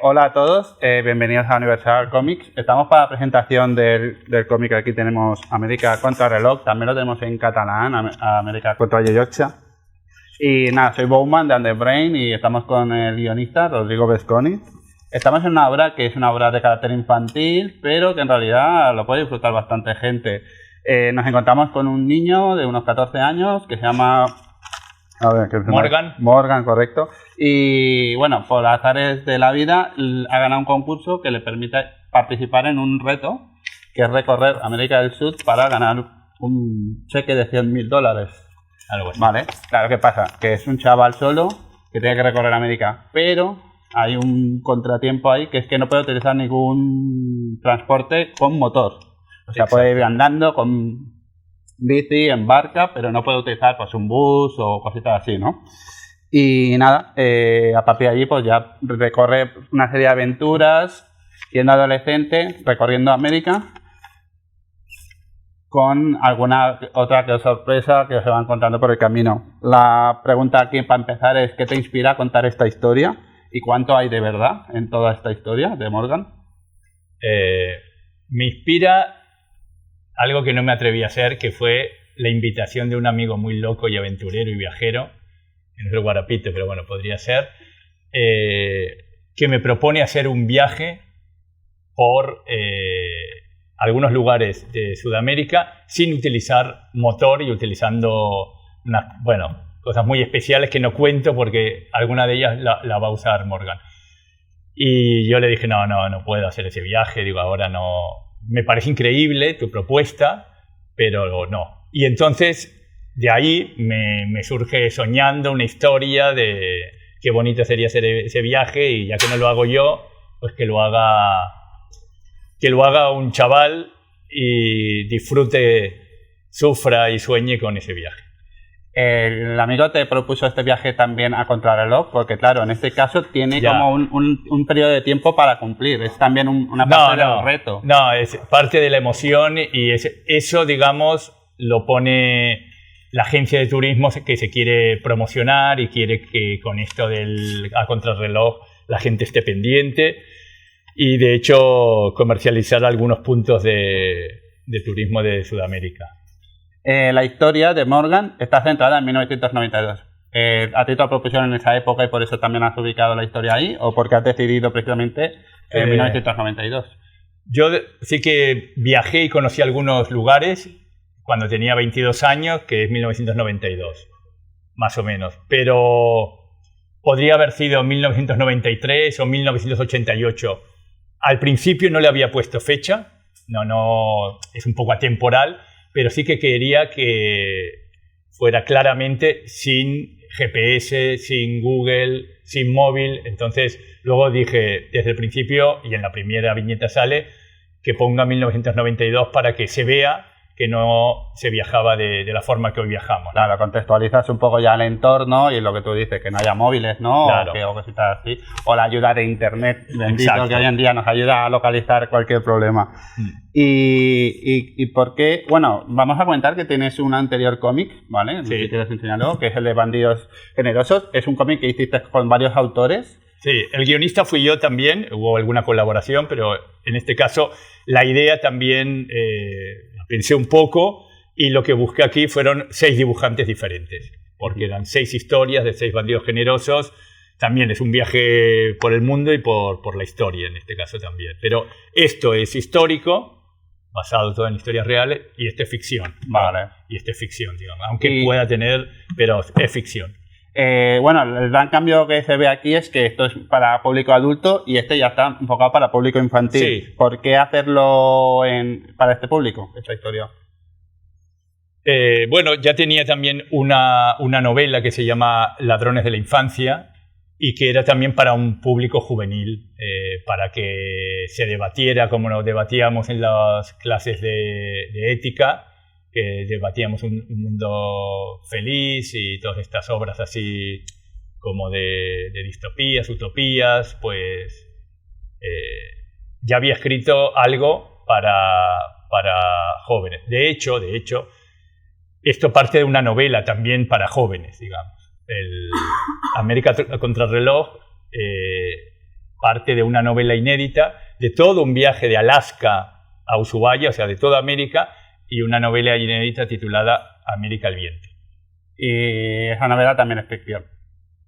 Hola a todos, bienvenidos a Universal Comics. Estamos para la presentación del cómic. Aquí tenemos América contra Reloj, también lo tenemos en catalán, América contra Yorkshire. Y nada, soy Bowman de Underbrain y estamos con el guionista Rodrigo Vesconi. Estamos en una obra que es una obra de carácter infantil, pero que en realidad lo puede disfrutar bastante gente. Nos encontramos con un niño de unos 14 años que se llama... Morgan. Morgan, correcto. Y bueno, por azares de la vida ha ganado un concurso que le permite participar en un reto, que es recorrer América del Sur para ganar un cheque de $100.000. Algo así. Vale, claro, ¿qué pasa? Que es un chaval solo que tiene que recorrer América, pero hay un contratiempo ahí, que es que no puede utilizar ningún transporte con motor. O sea, puede ir andando con bici, en barca, pero no puede utilizar pues un bus o cositas así, ¿no? Y nada, a partir de allí pues ya recorre una serie de aventuras siendo adolescente, recorriendo América, con alguna otra sorpresa que se va encontrando por el camino. La pregunta aquí para empezar es: ¿qué te inspira a contar esta historia? ¿Y cuánto hay de verdad en toda esta historia de Morgan? Me inspira algo que no me atreví a hacer, que fue la invitación de un amigo muy loco y aventurero y viajero, que no es el Guarapite, pero bueno, podría ser, que me propone hacer un viaje por algunos lugares de Sudamérica sin utilizar motor y utilizando cosas muy especiales que no cuento porque alguna de ellas la va a usar Morgan. Y yo le dije, no puedo hacer ese viaje, digo, ahora no... Me parece increíble tu propuesta, pero no. Y entonces, de ahí me surge soñando una historia de qué bonito sería hacer ese viaje, y ya que no lo hago yo, pues que lo haga un chaval y disfrute, sufra y sueñe con ese viaje. El amigo te propuso este viaje también a contrarreloj, porque claro, en este caso tiene como un periodo de tiempo para cumplir. Es también una parte del reto. No, es parte de la emoción, y eso, digamos, lo pone la agencia de turismo que se quiere promocionar y quiere que con esto del a contrarreloj la gente esté pendiente y, de hecho, comercializar algunos puntos de turismo de Sudamérica. La historia de Morgan está centrada en 1992. ¿A ti te lo propusieron en esa época y por eso también has ubicado la historia ahí? ¿O porque has decidido precisamente en 1992? Yo sí que viajé y conocí algunos lugares cuando tenía 22 años, que es 1992, más o menos. Pero podría haber sido 1993 o 1988. Al principio no le había puesto fecha, no, es un poco atemporal, pero sí que quería que fuera claramente sin GPS, sin Google, sin móvil. Entonces, luego dije desde el principio, y en la primera viñeta sale, que ponga 1992 para que se vea que no se viajaba de la forma que hoy viajamos, ¿no? Claro, contextualizas un poco ya el entorno y lo que tú dices, que no haya móviles, ¿no? Claro. O cositas así. O la ayuda de internet, bendito, Exacto, que hoy en día nos ayuda a localizar cualquier problema. ¿Y por qué? Bueno, vamos a comentar que tienes un anterior cómic, ¿vale? Sí. Si quieres enseñarlo, que es el de Bandidos Generosos. Es un cómic que hiciste con varios autores. Sí, el guionista fui yo también, hubo alguna colaboración, pero en este caso la idea también pensé un poco, y lo que busqué aquí fueron 6 dibujantes diferentes, porque eran 6 historias de 6 bandidos generosos. También es un viaje por el mundo y por la historia en este caso también. Pero esto es histórico, basado todo en historias reales, y esto es ficción. Vale. Y esto es ficción, digamos, aunque pueda tener, pero es ficción. Bueno, el gran cambio que se ve aquí es que esto es para público adulto y este ya está enfocado para público infantil. Sí. ¿Por qué hacerlo para este público, esta historia? Bueno, ya tenía también una novela que se llama Ladrones de la Infancia, y que era también para un público juvenil, para que se debatiera como nos debatíamos en las clases de ética, que debatíamos un mundo feliz y todas estas obras así como de distopías, utopías. Pues ya había escrito algo para jóvenes. De hecho, esto parte de una novela también para jóvenes, digamos. El América Contrarreloj parte de una novela inédita, de todo un viaje de Alaska a Ushuaia, o sea, de toda América, y una novela inédita titulada América al viento. Y esa novela también es ficción.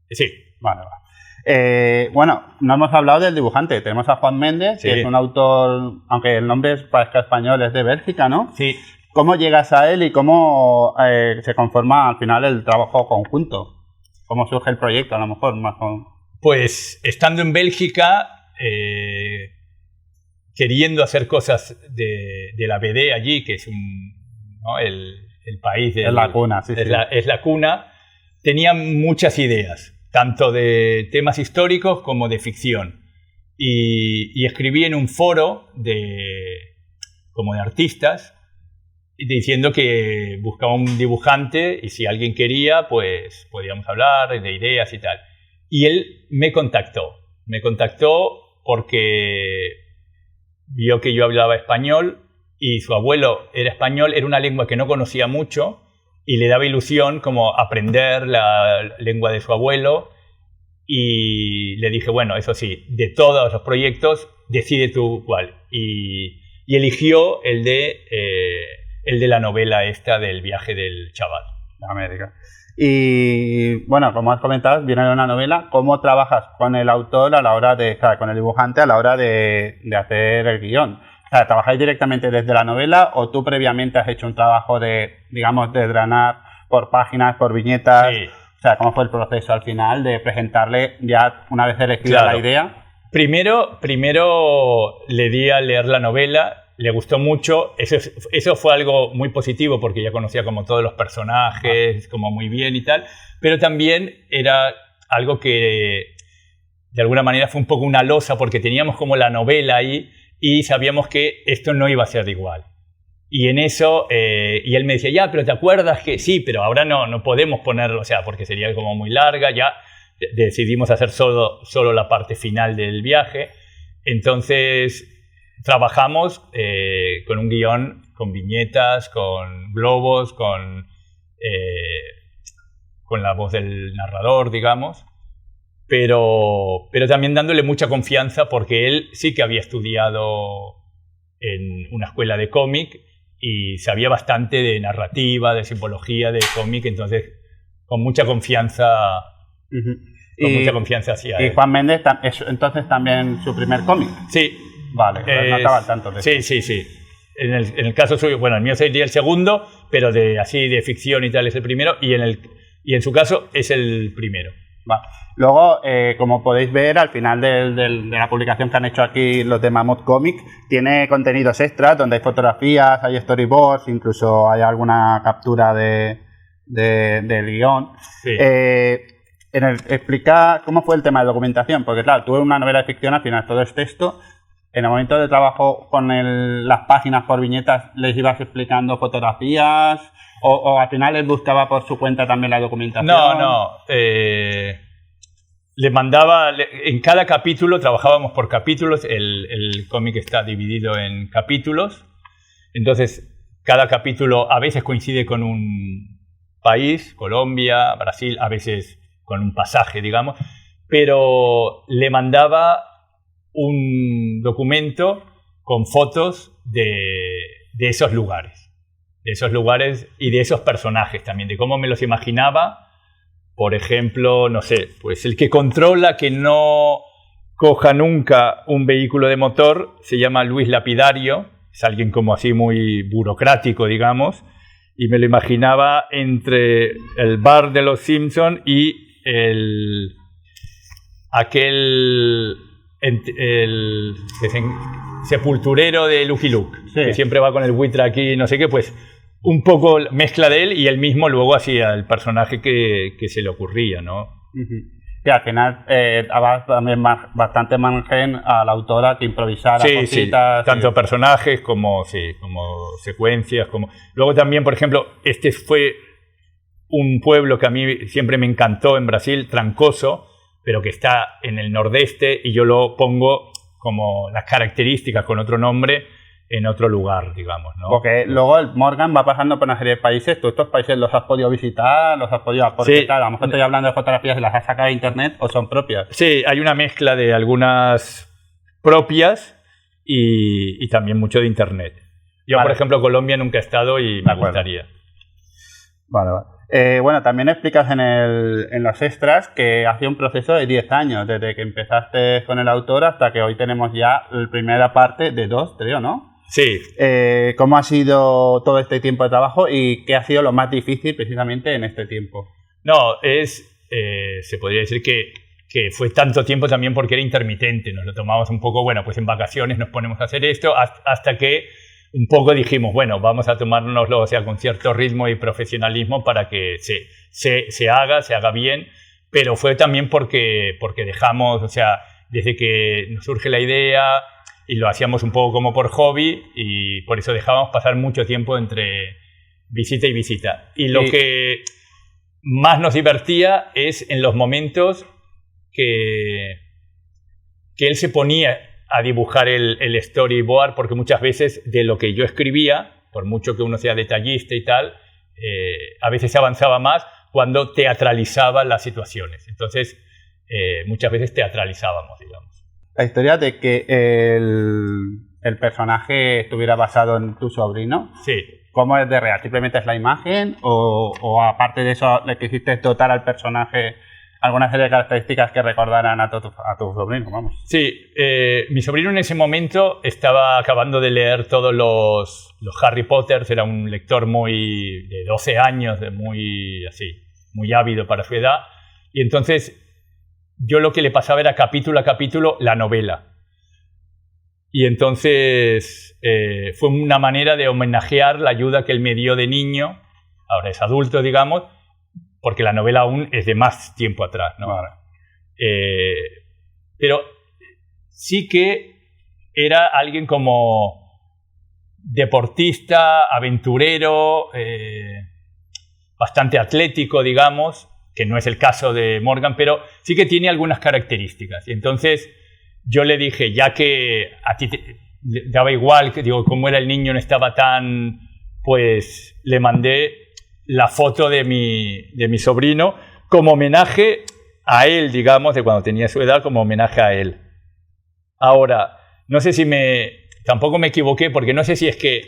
Sí. Vale, vale. Bueno, no hemos hablado del dibujante. Tenemos a Juan Méndez, Sí. que es un autor, aunque el nombre parezca español, es de Bélgica, ¿no? Sí. ¿Cómo llegas a él y cómo se conforma al final el trabajo conjunto? ¿Cómo surge el proyecto, a lo mejor? Pues estando en Bélgica, queriendo hacer cosas de la BD allí, que es ¿no? el país de Es la cuna, sí, es la cuna, tenía muchas ideas, tanto de temas históricos como de ficción. Y escribí en un foro como de artistas, diciendo que buscaba un dibujante y si alguien quería, pues podíamos hablar de ideas y tal. Y él me contactó porque vio que yo hablaba español y su abuelo era español, era una lengua que no conocía mucho y le daba ilusión como aprender la lengua de su abuelo. Y le dije, bueno, eso sí, de todos los proyectos, decide tú cuál. Y eligió el de la novela esta del viaje del chaval. De América. Y bueno, como has comentado, viene de una novela. ¿Cómo trabajas con el autor a la hora con el dibujante a la hora de hacer el guión? O sea, ¿trabajáis directamente desde la novela o tú previamente has hecho un trabajo de desgranar por páginas, por viñetas? Sí. O sea, ¿cómo fue el proceso al final de presentarle ya una vez elegida la idea? Primero le di a leer la novela, le gustó mucho. Eso fue algo muy positivo porque ya conocía como todos los personajes, como muy bien y tal. Pero también era algo que de alguna manera fue un poco una losa porque teníamos como la novela ahí y sabíamos que esto no iba a ser igual. Y en eso, y él me decía, ya, pero ¿te acuerdas que sí? Pero ahora no podemos ponerlo, o sea, porque sería como muy larga, ya decidimos hacer solo la parte final del viaje. Entonces trabajamos con un guión, con viñetas, con globos, con la voz del narrador, digamos, pero también dándole mucha confianza porque él sí que había estudiado en una escuela de cómic y sabía bastante de narrativa, de simbología, de cómic, entonces con mucha confianza, mucha confianza hacia él. ¿Y Juan Méndez es entonces también su primer cómic? Sí. Vale, no estaba al tanto de eso. Sí. En el caso suyo, bueno, el mío sería el segundo, pero así de ficción y tal es el primero, y en su caso es el primero. Vale. Luego, como podéis ver, al final de la publicación que han hecho aquí los de Mammoth Comic, tiene contenidos extras donde hay fotografías, hay storyboards, incluso hay alguna captura del guión. Sí. Explica cómo fue el tema de documentación, porque claro, tú en una novela de ficción al final todo es texto. En el momento de trabajo con las páginas por viñetas, ¿les ibas explicando fotografías? ¿O al final él buscaba por su cuenta también la documentación? No. Le mandaba, en cada capítulo, trabajábamos por capítulos, el cómic está dividido en capítulos, entonces cada capítulo a veces coincide con un país, Colombia, Brasil, a veces con un pasaje, digamos, pero le mandaba un documento con fotos de esos lugares y de esos personajes también, de cómo me los imaginaba. Por ejemplo, no sé, pues el que controla que no coja nunca un vehículo de motor se llama Luis Lapidario, es alguien como así muy burocrático, digamos, y me lo imaginaba entre el bar de los Simpson y el sepulturero de Lucky Luke, sí, que siempre va con el buitre aquí, no sé qué, pues un poco mezcla de él y él mismo luego hacía el personaje que se le ocurría, ¿no? Que al final daba también bastante margen a la autora que improvisara cositas. Sí, tanto personajes como secuencias. Luego también, por ejemplo, este fue un pueblo que a mí siempre me encantó en Brasil, Trancoso, pero que está en el nordeste y yo lo pongo como las características con otro nombre, en otro lugar, digamos, ¿no? Porque luego el Morgan va pasando por una serie de países. ¿Tú estos países los has podido visitar? ¿Los has podido aportar? Sí. A lo mejor estoy hablando de fotografías y las has sacado de internet o son propias. Sí, hay una mezcla de algunas propias y también mucho de internet. Yo, Vale. por ejemplo, Colombia nunca he estado y me gustaría. Vale, vale. Bueno, también explicas en los extras que ha sido un proceso de 10 años, desde que empezaste con el autor hasta que hoy tenemos ya la primera parte de 2, creo, ¿no? Sí. ¿Cómo ha sido todo este tiempo de trabajo y qué ha sido lo más difícil precisamente en este tiempo? No, se podría decir que fue tanto tiempo también porque era intermitente. Nos lo tomamos un poco, bueno, pues en vacaciones nos ponemos a hacer esto hasta que un poco dijimos, bueno, vamos a tomárnoslo, o sea, con cierto ritmo y profesionalismo para que se haga bien, pero fue también porque dejamos, o sea, desde que nos surge la idea y lo hacíamos un poco como por hobby y por eso dejábamos pasar mucho tiempo entre visita y visita. Y lo que más nos divertía es en los momentos que él se ponía a dibujar el storyboard, porque muchas veces de lo que yo escribía, por mucho que uno sea detallista y tal, a veces se avanzaba más cuando teatralizaba las situaciones. Entonces, muchas veces teatralizábamos, digamos. La historia de que el personaje estuviera basado en tu sobrino, Sí. ¿cómo es de real? ¿Simplemente es la imagen o aparte de eso le quisiste dotar al personaje alguna serie de características que recordaran a tu sobrino, vamos? Sí, mi sobrino en ese momento estaba acabando de leer todos los Harry Potter, era un lector de 12 años, muy ávido para su edad, y entonces yo lo que le pasaba era capítulo a capítulo la novela. Y entonces fue una manera de homenajear la ayuda que él me dio de niño, ahora es adulto, digamos, porque la novela aún es de más tiempo atrás, ¿no? Vale. Pero sí que era alguien como deportista, aventurero, bastante atlético, digamos, que no es el caso de Morgan, pero sí que tiene algunas características. Y entonces yo le dije, ya que a ti te daba igual, que digo, como era el niño, no estaba tan, pues le mandé la foto de mi sobrino como homenaje a él, digamos, de cuando tenía su edad, como homenaje a él. Ahora, no sé si tampoco me equivoqué, porque no sé si es que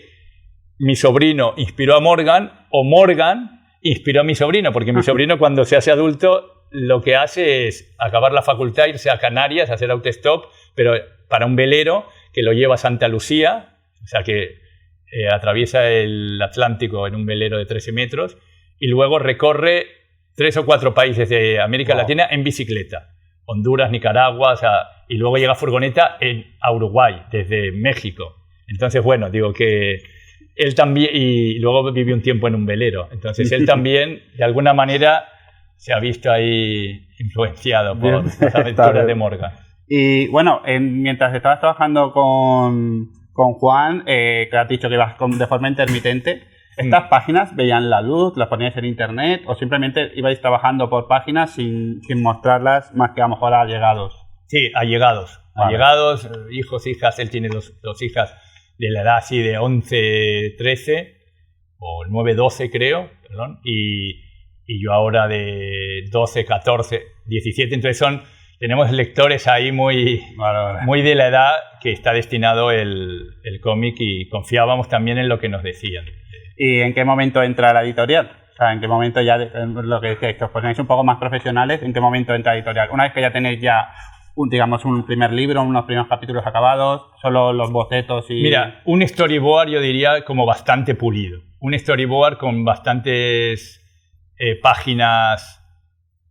mi sobrino inspiró a Morgan o Morgan inspiró a mi sobrino, porque mi sobrino cuando se hace adulto lo que hace es acabar la facultad, irse a Canarias, hacer autostop, pero para un velero que lo lleva a Santa Lucía, o sea que atraviesa el Atlántico en un velero de 13 metros y luego recorre 3 o 4 países de América Latina en bicicleta. Honduras, Nicaragua, o sea, y luego llega furgoneta a Uruguay, desde México. Entonces, bueno, digo que él también, y luego vivió un tiempo en un velero. Entonces, él también, de alguna manera, se ha visto ahí influenciado por las aventuras de Morgan. Y bueno, mientras estabas trabajando con Juan, que has dicho que ibas de forma intermitente, ¿estas páginas veían la luz, las poníais en internet o simplemente ibais trabajando por páginas sin mostrarlas más que a lo mejor a allegados? Sí, allegados. Vale. Allegados, hijos, hijas. Él tiene dos hijas de la edad así de 11, 13 o 9, 12 creo, perdón, y yo ahora de 12, 14, 17. Entonces tenemos lectores ahí muy de la edad que está destinado el cómic y confiábamos también en lo que nos decían. ¿Y en qué momento entra la editorial? O sea, ¿en qué momento ya, lo que decíais, que os ponéis un poco más profesionales, en qué momento entra la editorial? Una vez que ya tenéis ya, digamos, un primer libro, unos primeros capítulos acabados, solo los bocetos y... Mira, un storyboard yo diría como bastante pulido. Un storyboard con bastantes páginas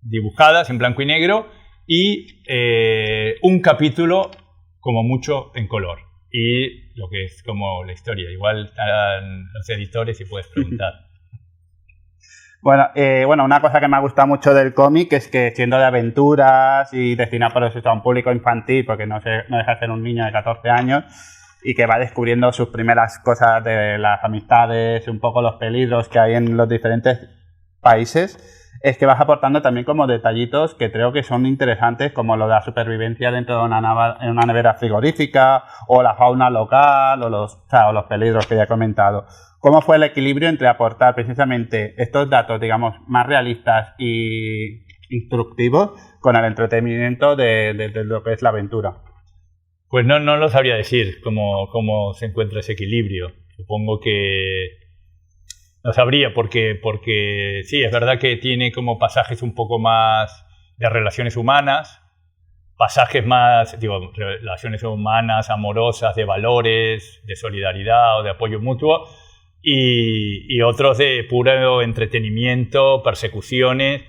dibujadas en blanco y negro y un capítulo como mucho en color. Y lo que es como la historia. Igual están los editores y puedes preguntar. Bueno, una cosa que me ha gustado mucho del cómic es que siendo de aventuras y destinado por eso a un público infantil, porque no deja de ser un niño de 14 años y que va descubriendo sus primeras cosas de las amistades, un poco los peligros que hay en los diferentes países. es que vas aportando también como detallitos que creo que son interesantes, como lo de la supervivencia dentro de una nevera frigorífica, o la fauna local, o los peligros que ya he comentado. ¿Cómo fue el equilibrio entre aportar precisamente estos datos, digamos, más realistas y instructivos con el entretenimiento de lo que es la aventura? Pues no lo sabría decir cómo se encuentra ese equilibrio. Supongo que no sabría, porque sí, es verdad que tiene como pasajes un poco más de relaciones humanas, pasajes más, relaciones humanas, amorosas, de valores, de solidaridad o de apoyo mutuo, y otros de puro entretenimiento, persecuciones,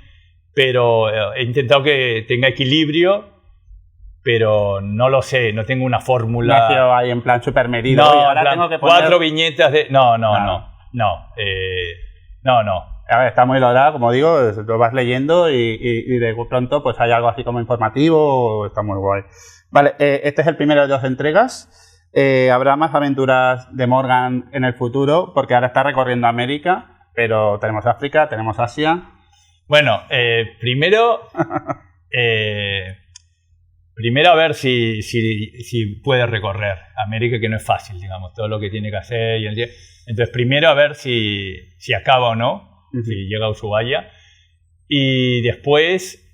pero he intentado que tenga equilibrio, pero no lo sé, no tengo una fórmula. Nació ahí en plan super medido. No, y ahora plan, tengo que poner 4 viñetas de... No. A ver, está muy logrado, como digo, lo vas leyendo y de pronto pues hay algo así como informativo, está muy guay. Vale, este es el primero de 2 entregas. Habrá más aventuras de Morgan en el futuro, porque ahora está recorriendo América, pero tenemos África, tenemos Asia. Bueno, primero a ver si puede recorrer América, que no es fácil, digamos, todo lo que tiene que hacer. Entonces, primero a ver si acaba o no, si llega a Ushuaia. Y después,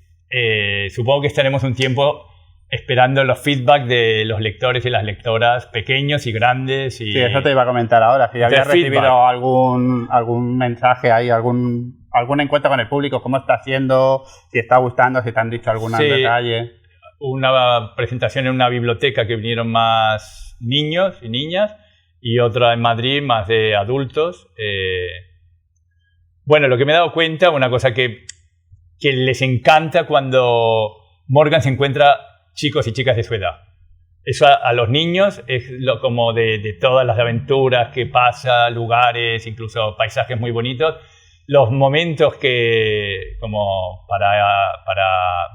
supongo que estaremos un tiempo esperando los feedback de los lectores y las lectoras, pequeños y grandes. Sí, eso te iba a comentar ahora. Si habías recibido algún mensaje ahí, algún encuentro con el público, cómo está haciendo, si está gustando, si te han dicho algún detalle. Una presentación en una biblioteca que vinieron más niños y niñas, y otra en Madrid más de adultos. Bueno, lo que me he dado cuenta, una cosa que les encanta cuando Morgan se encuentra chicos y chicas de su edad. Eso a los niños es como de todas las aventuras que pasa, lugares, incluso paisajes muy bonitos. Los momentos que, como para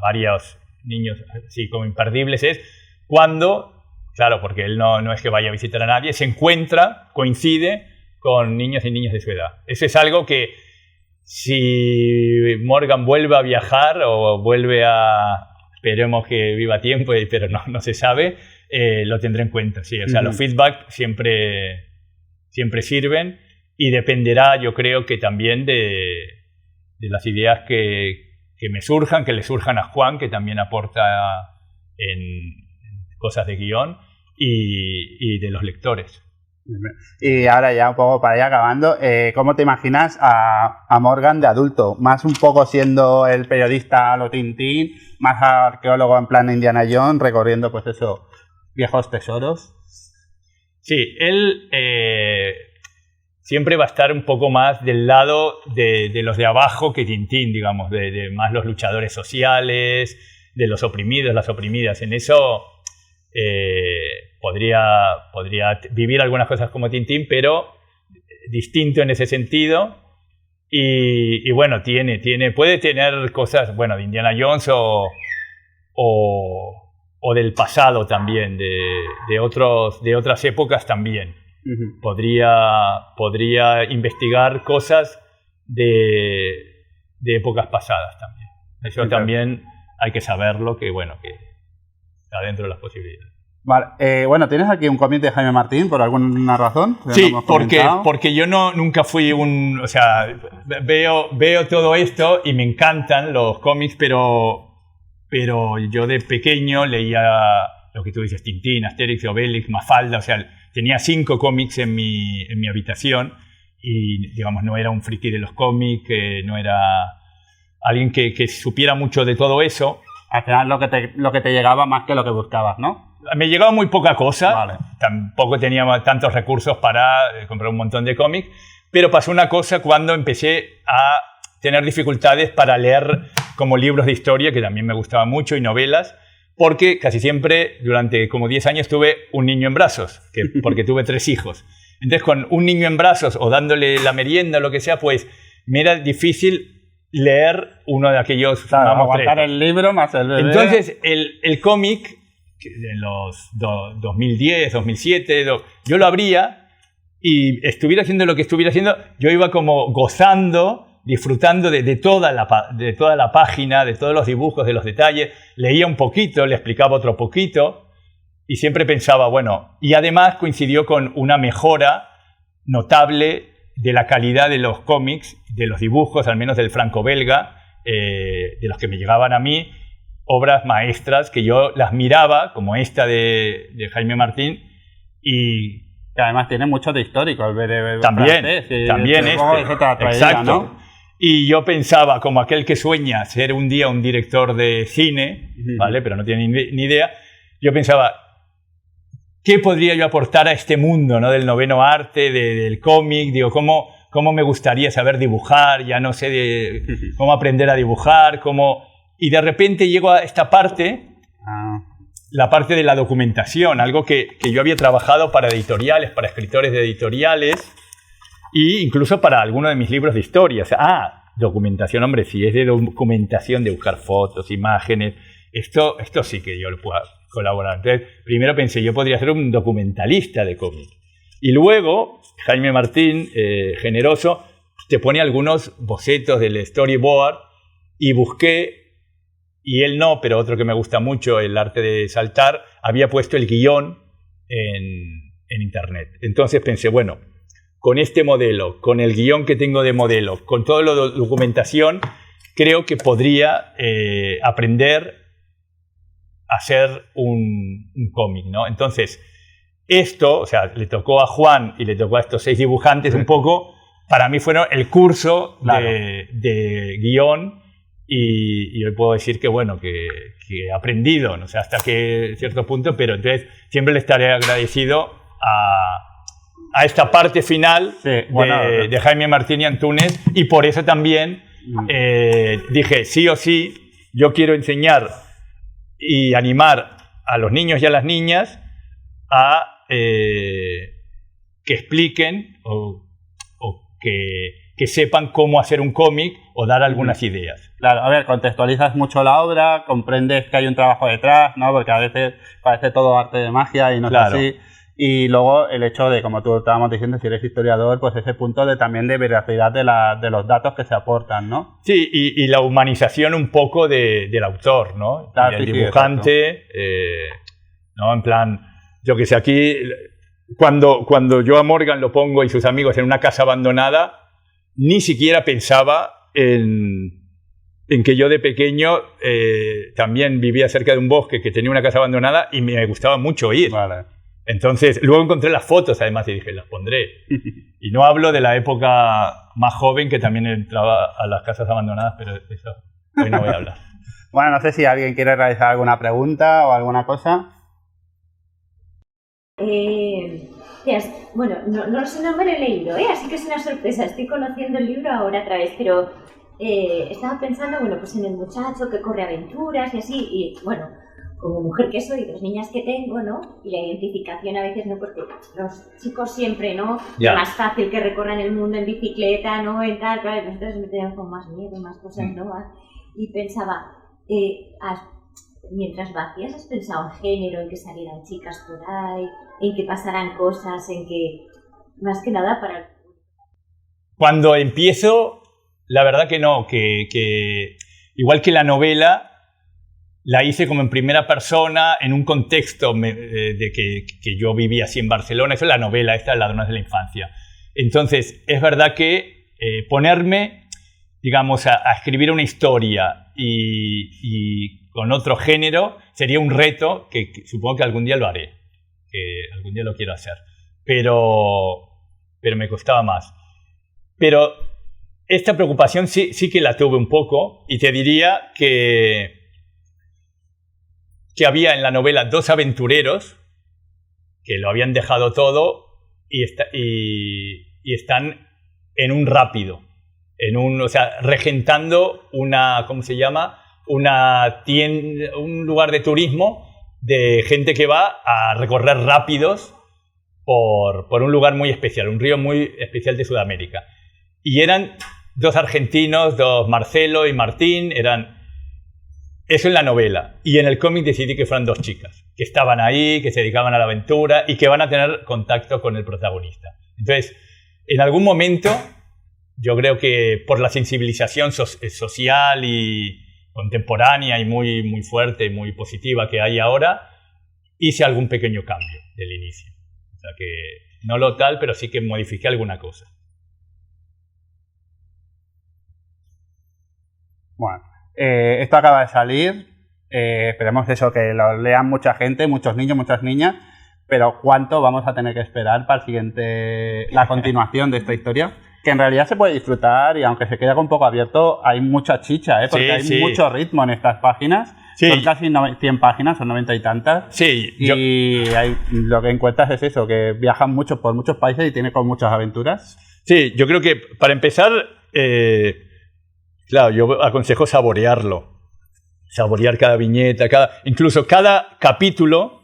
varios niños, sí, como imperdibles, es cuando, claro, porque él no es que vaya a visitar a nadie, se encuentra, coincide con niños y niñas de su edad. Eso es algo que si Morgan vuelve a viajar o vuelve a... Esperemos que viva tiempo, pero no se sabe, lo tendré en cuenta, sí. O sea, los feedback siempre sirven, y dependerá, yo creo, que también de las ideas que me surjan, que le surjan a Juan, que también aporta en cosas de guión, y de los lectores. Y ahora ya un poco para ir acabando, ¿cómo te imaginas a Morgan de adulto? Más un poco siendo el periodista a lo Tintín, más arqueólogo en plan Indiana Jones, recorriendo pues eso, viejos tesoros. Sí, él siempre va a estar un poco más del lado de los de abajo que Tintín, digamos, de más los luchadores sociales, de los oprimidos, las oprimidas. En eso podría vivir algunas cosas como Tintín, pero distinto en ese sentido. Y bueno, puede tener cosas, bueno, de Indiana Jones o del pasado también, de otras épocas también. Podría investigar cosas de épocas pasadas también. Eso también hay que saberlo, que bueno, que está dentro de las posibilidades. Vale, bueno, ¿tienes aquí un cómic de Jaime Martín por alguna razón? Sí, porque yo nunca fui o sea, veo todo esto y me encantan los cómics, pero yo de pequeño leía lo que tú dices, Tintín, Asterix, Obelix, Mafalda, o sea, tenía 5 cómics en mi habitación y, digamos, no era un friki de los cómics, no era alguien que supiera mucho de todo eso. Al final lo que te llegaba más que lo que buscabas, ¿no? Me llegaba muy poca cosa, vale. Tampoco tenía tantos recursos para comprar un montón de cómics, pero pasó una cosa cuando empecé a tener dificultades para leer como libros de historia, que también me gustaba mucho, y novelas, porque casi siempre, durante como 10 años, tuve un niño en brazos, porque tuve 3 hijos. Entonces, con un niño en brazos o dándole la merienda o lo que sea, pues me era difícil leer uno de aquellos... Claro, aguantar el libro más el bebé. Entonces, el cómic, de los 2010, 2007, yo lo abría y estuviera haciendo lo que estuviera haciendo, yo iba como gozando disfrutando de toda la página, de todos los dibujos, de los detalles. Leía un poquito, le explicaba otro poquito y siempre pensaba, bueno, y además coincidió con una mejora notable de la calidad de los cómics, de los dibujos, al menos del franco-belga, de los que me llegaban a mí, obras maestras que yo las miraba, como esta de Jaime Martín, y que además tiene mucho de histórico el ver también exacto. ¿No? Y yo pensaba, como aquel que sueña ser un día un director de cine, ¿vale? Pero no tiene ni idea, yo pensaba, ¿qué podría yo aportar a este mundo, ¿no? Del noveno arte, del cómic? Digo, ¿cómo me gustaría saber dibujar? Ya no sé cómo aprender a dibujar, Y de repente llego a esta parte, la parte de la documentación, algo que yo había trabajado para editoriales, para escritores de editoriales, e incluso para algunos de mis libros de historia. O sea, documentación, hombre, si es de documentación, de buscar fotos, imágenes, esto sí que yo lo puedo colaborar. Entonces, primero pensé, yo podría ser un documentalista de cómic. Y luego, Jaime Martín, generoso, te pone algunos bocetos del storyboard y busqué, y él no, pero otro que me gusta mucho, El arte de saltar, había puesto el guión en internet. Entonces pensé, bueno, con este modelo, con el guión que tengo de modelo, con toda la documentación, creo que podría aprender a hacer un cómic, ¿no? Entonces, esto, o sea, le tocó a Juan y le tocó a estos 6 dibujantes un poco, para mí fueron el curso de guión. Y hoy puedo decir que, bueno, que he aprendido, no sé hasta qué cierto punto, pero entonces siempre le estaré agradecido a esta parte final de Jaime Martín y Antúnez, y por eso también dije, sí o sí, yo quiero enseñar y animar a los niños y a las niñas a que expliquen o que sepan cómo hacer un cómic o dar algunas ideas. Claro, a ver, contextualizas mucho la obra, comprendes que hay un trabajo detrás, ¿no? Porque a veces parece todo arte de magia y no es así. Y luego el hecho de, como tú estábamos diciendo, si eres historiador, pues ese punto también de veracidad de los datos que se aportan, ¿no? Sí, y la humanización un poco del autor, ¿no? Claro, del dibujante, ¿no? En plan, yo que sé, aquí, cuando yo a Morgan lo pongo y sus amigos en una casa abandonada, ni siquiera pensaba en que yo de pequeño también vivía cerca de un bosque que tenía una casa abandonada y me gustaba mucho ir. Vale. Entonces, luego encontré las fotos además y dije, las pondré. Y no hablo de la época más joven, que también entraba a las casas abandonadas, pero eso hoy no voy a hablar. Bueno, no sé si alguien quiere realizar alguna pregunta o alguna cosa. Bueno, no sé, no me lo he leído, así que es una sorpresa. Estoy conociendo el libro ahora otra vez, pero estaba pensando, bueno, pues en el muchacho que corre aventuras y así, y bueno, como mujer que soy, 2 niñas que tengo, ¿no? Y la identificación a veces, ¿no? Porque los chicos siempre, ¿no? Es más fácil que recorran el mundo en bicicleta, ¿no? Y tal, claro, nosotros me teníamos con más miedo, más cosas, ¿no? Y pensaba, mientras lo hacías, ¿has pensado en género, en que salieran chicas por ahí, en que pasaran cosas, en que, más que nada para... Cuando empiezo, la verdad que no, que igual que la novela, la hice como en primera persona, en un contexto de que yo vivía así en Barcelona. Eso es la novela, esta es Ladrones de la Infancia. Entonces, es verdad que ponerme, digamos, a escribir una historia y con otro género sería un reto que supongo que algún día lo haré, que algún día lo quiero hacer, pero me costaba más. Pero esta preocupación sí que la tuve un poco, y te diría que había en la novela 2 aventureros que lo habían dejado todo y están en un rápido, o sea, regentando una, ¿cómo se llama? Una tienda, un lugar de turismo de gente que va a recorrer rápidos por un lugar muy especial, un río muy especial de Sudamérica. Y eran 2 argentinos, 2 Marcelo y Martín, eso en la novela. Y en el cómic decidí que fueran 2 chicas, que estaban ahí, que se dedicaban a la aventura y que van a tener contacto con el protagonista. Entonces, en algún momento yo creo que por la sensibilización social y contemporánea y muy, muy fuerte y muy positiva que hay ahora, hice algún pequeño cambio del inicio. O sea que no lo tal, pero sí que modifiqué alguna cosa. Bueno, esto acaba de salir. Esperemos eso, que lo lean mucha gente, muchos niños, muchas niñas. Pero ¿cuánto vamos a tener que esperar para la continuación de esta historia? Que en realidad se puede disfrutar y aunque se queda un poco abierto, hay mucha chicha, porque hay mucho ritmo en estas páginas. Sí. Son casi 100 páginas, son 90 y tantas. Sí. Y lo que encuentras es eso, que viajan mucho por muchos países y tiene con muchas aventuras. Sí, yo creo que para empezar, claro, yo aconsejo saborearlo. Saborear cada viñeta, incluso cada capítulo.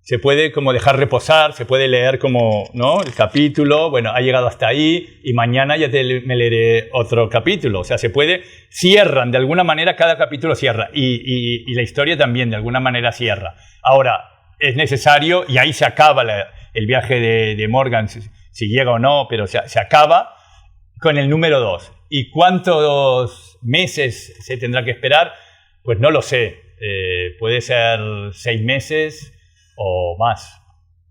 Se puede como dejar reposar, se puede leer como, ¿no? El capítulo, bueno, ha llegado hasta ahí y mañana ya me leeré otro capítulo. O sea, cierran, de alguna manera cada capítulo cierra y la historia también de alguna manera cierra. Ahora, es necesario, y ahí se acaba el viaje de Morgan, si llega o no, pero se acaba con el número 2. ¿Y cuántos meses se tendrá que esperar? Pues no lo sé. Puede ser 6 meses... o más,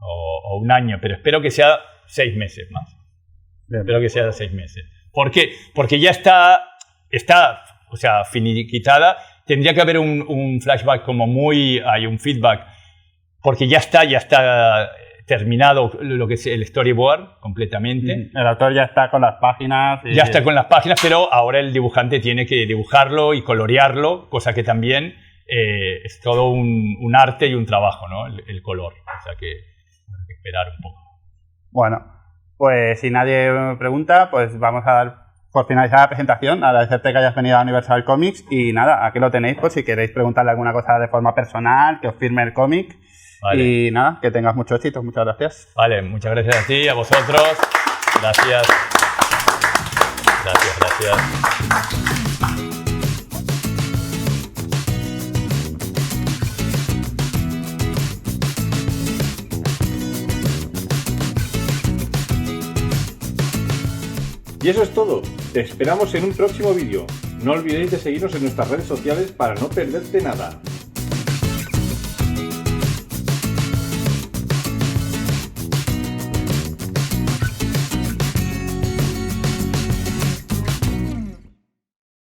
o un año, pero espero que sea 6 meses más. Bien. Espero que sea 6 meses. ¿Por qué? Porque ya está, o sea, finiquitada. Tendría que haber un flashback como hay un feedback, porque ya está terminado lo que es el storyboard completamente. El autor ya está con las páginas. Ya está con las páginas, pero ahora el dibujante tiene que dibujarlo y colorearlo, cosa que también... es todo un arte y un trabajo, ¿no? El color. O sea que hay que esperar un poco. Bueno, pues si nadie me pregunta, pues vamos a dar por finalizar la presentación. Agradecerte que hayas venido a Universal Comics y nada, aquí lo tenéis por si queréis preguntarle alguna cosa de forma personal, que os firme el cómic. Vale. Y nada, que tengas mucho éxito. Muchas gracias. Vale, muchas gracias a ti, a vosotros. Gracias. Gracias. Y eso es todo. Te esperamos en un próximo vídeo. No olvidéis de seguirnos en nuestras redes sociales para no perderte nada.